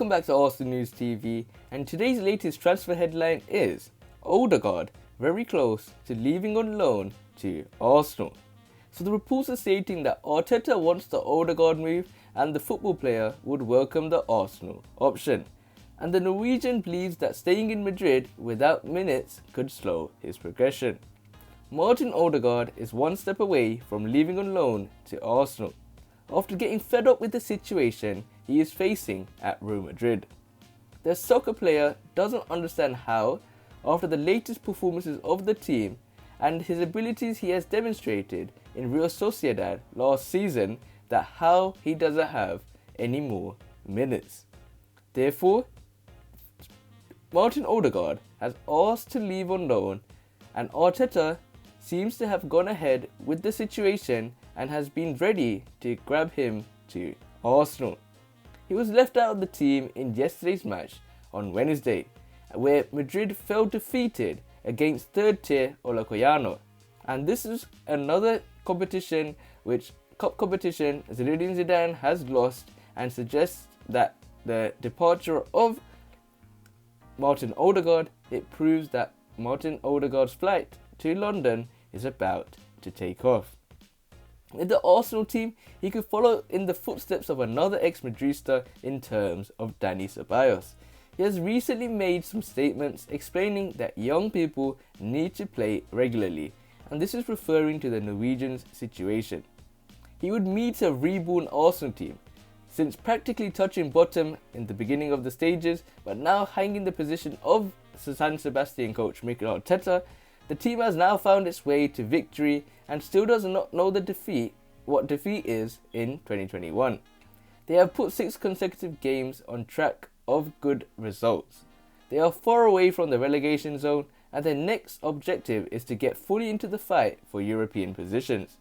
Welcome back to Arsenal News TV, and today's latest transfer headline is Odegaard very close to leaving on loan to Arsenal. So the reports are stating that Arteta wants the Odegaard move and the football player would welcome the Arsenal option. And the Norwegian believes that staying in Madrid without minutes could slow his progression. Martin Odegaard is one step away from leaving on loan to Arsenal, after getting fed up with the situation he is facing at Real Madrid. The soccer player doesn't understand how, after the latest performances of the team and his abilities he has demonstrated in Real Sociedad last season, that how he doesn't have any more minutes. Therefore, Martin Odegaard has asked to leave on loan, and Arteta seems to have gone ahead with the situation and has been ready to grab him to Arsenal. He was left out of the team in yesterday's match on Wednesday, where Madrid fell defeated against third-tier Olympiacos. And this is another competition which cup competition Zinedine Zidane has lost, and suggests that the departure of Martin Odegaard, it proves that Martin Odegaard's flight to London is about to take off. In the Arsenal team, he could follow in the footsteps of another ex-Madrista in terms of Dani Ceballos. He has recently made some statements explaining that young people need to play regularly, and this is referring to the Norwegians' situation. He would meet a reborn Arsenal team, since practically touching bottom in the beginning of the stages, but now hanging the position of San Sebastian coach Mikel Arteta. The team has now found its way to victory and still does not know what defeat is in 2021. They have put 6 consecutive games on track of good results. They are far away from the relegation zone, and their next objective is to get fully into the fight for European positions.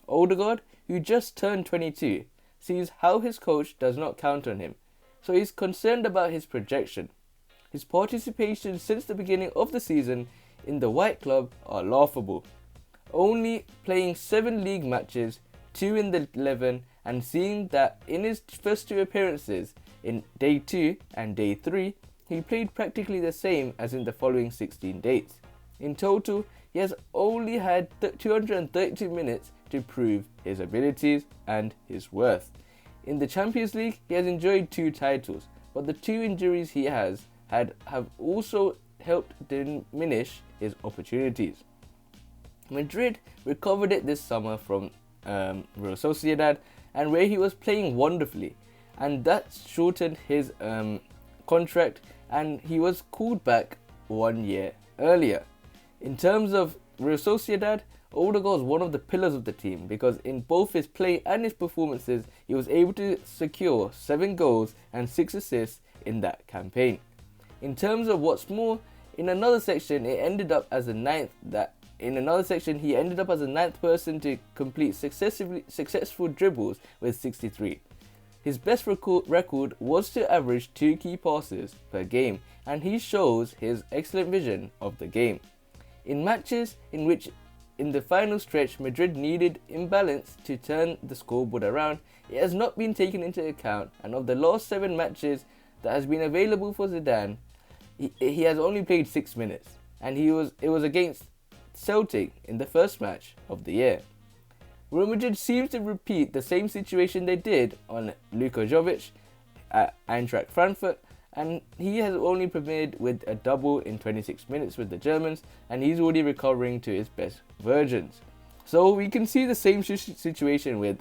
Odegaard, who just turned 22, sees how his coach does not count on him, so he's concerned about his projection. His participation since the beginning of the season in the White Club are laughable, only playing 7 league matches, 2 in the 11, and seeing that in his first 2 appearances in day 2 and day 3, he played practically the same as in the following 16 dates. In total, he has only had 232 minutes to prove his abilities and his worth. In the Champions League, he has enjoyed 2 titles, but the 2 injuries he has had have also helped diminish his opportunities. Madrid recovered it this summer from Real Sociedad, and where he was playing wonderfully, and that shortened his contract, and he was called back 1 year earlier. In terms of Real Sociedad, Odegaard was one of the pillars of the team, because in both his play and his performances, he was able to secure 7 goals and 6 assists in that campaign. In terms of what's more, in another section, he ended up as the 9th person to complete successful dribbles with 63. His best record was to average 2 key passes per game, and he shows his excellent vision of the game. In matches in which in the final stretch Madrid needed imbalance to turn the scoreboard around, it has not been taken into account, and of the last 7 matches that has been available for Zidane, he has only played 6 minutes, and it was against Celtic in the first match of the year. Real Madrid seems to repeat the same situation they did on Lukaku at Eintracht Frankfurt, and he has only premiered with a double in 26 minutes with the Germans, and he's already recovering to his best versions. So we can see the same situation with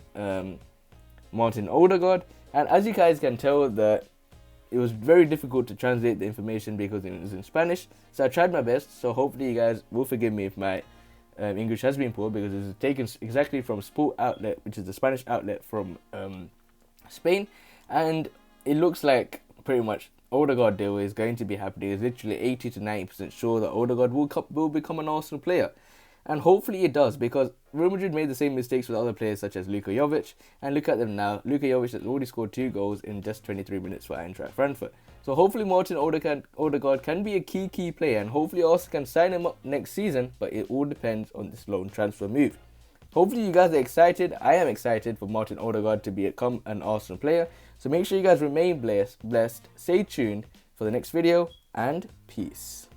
Martin Odegaard, and as you guys can tell, that it was very difficult to translate the information because it was in Spanish, so I tried my best. So hopefully you guys will forgive me if my English has been poor, because it was taken exactly from Sport Outlet, which is the Spanish outlet from Spain, and it looks like pretty much Odegaard deal is going to be happening. It's literally 80 to 90% sure that Odegaard will become an Arsenal player. And hopefully it does, because Real Madrid made the same mistakes with other players such as Luka, and look at them now. Luka has already scored 2 goals in just 23 minutes for Eintracht Frankfurt. So hopefully Martin Odegaard can be a key player, and hopefully Arsenal can sign him up next season, but it all depends on this loan transfer move. Hopefully you guys are excited. I am excited for Martin Odegaard to become an Arsenal player. So make sure you guys remain blessed. Stay tuned for the next video, and peace.